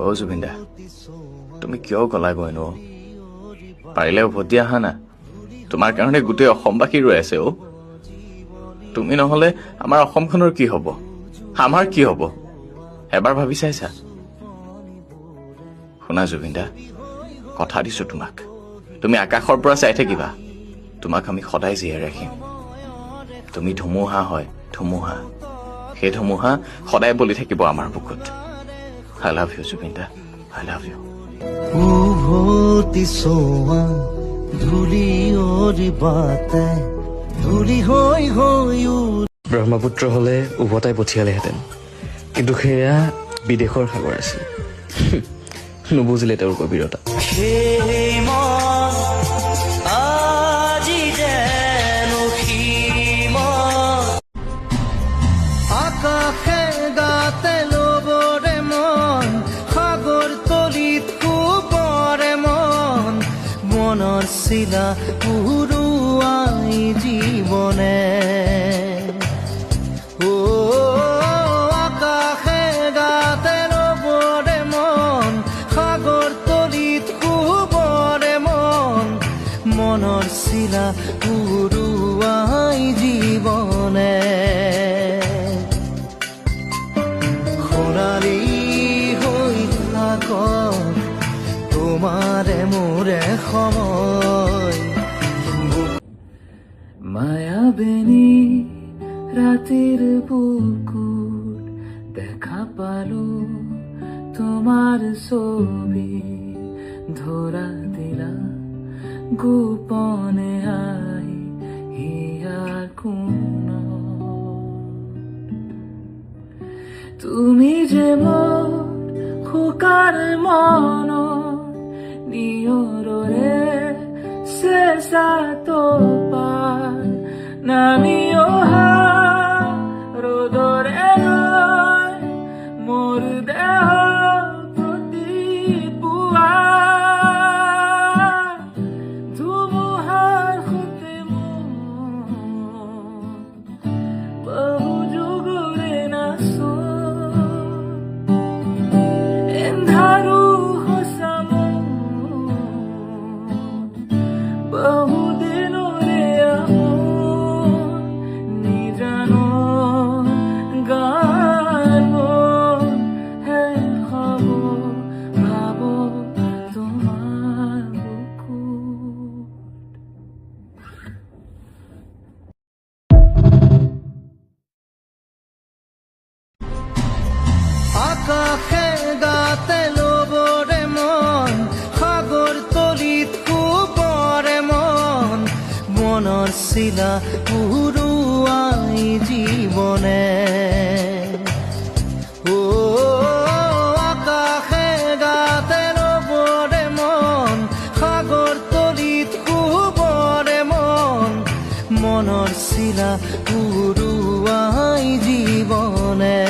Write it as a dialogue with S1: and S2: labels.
S1: অ জুবিন দা, তুমি কিয় গলাগৈ নো? পাৰিলে উভতি আহা না। তোমাৰ কাৰণে গোটেই অসমবাসী ৰৈ আছে অ। তুমি নহলে আমাৰ অসমখনৰ কি হব? আমাৰ কি হব? এবাৰ ভাবি চাইছা? শুনা জুবিন দা, কথা দিছো তোমাক, তুমি আকাশৰ পৰা চাই থাকিবা, তোমাক আমি সদায় জীয়াই ৰাখিম। তুমি ধুমুহা হয়, ধুমুহা। সেই ধুমুহা সদায় বলি থাকিব আমাৰ বুকুত। I love you, Zubeen da, I love you.
S2: উভতি সোৱা ধূলি অৰি বাতে ধূলি হৈ
S3: ব্ৰহ্মপুত্ৰ হলে উভতাই পঠিয়ালেহেঁতেন, কিন্তু সেয়া বিদেশৰ সাগৰ আছিল। নুবুজিলে তেওঁৰ গভীৰতা।
S2: আকাশে গাতে লবৰে মন, সাগৰ তলিত কুবৰে মন, মনৰ চিলা উৰুৱাই জীৱনে। আকাশে গাতে লবৰে মন, সাগৰ তলিত কুবৰে মন, মনৰ চিলা উৰুৱাই জীৱনে। সোণালী হৈ থাকক তোমাৰে মোৰে সময়।
S4: মায়াবেনী ৰাতিৰ বুকুত দেখা পালো তোমাৰ ছবি, ধৰা দিলা গোপনে আহি হিয়াৰ কোন। তুমি যে মোৰ শুকাৰ মনৰ নিয়ৰৰে চেঁচা তপাৰ, নামি অহা ৰ'দৰে ৰয় মোৰ দেহ প্ৰতি পুৱা। ধুমুহাৰ সৈতে মোৰ বহু যুগৰে নাচো, এন্ধাৰো সঁচা মোৰ বহু দিনৰে মোৰ নিজানো গান শেষ হ'ব ভাব তোমাৰ বুকুত।
S2: আকাশে গাতে লবৰে মন, সাগৰ তলিত কুবৰে মন, মনৰ চিলা উৰুৱাই জীৱনে। আকাশে গাতে লবৰে মন, সাগৰ তলিত কুবৰে মন, মনৰ চিলা উৰুৱাই জীৱনে।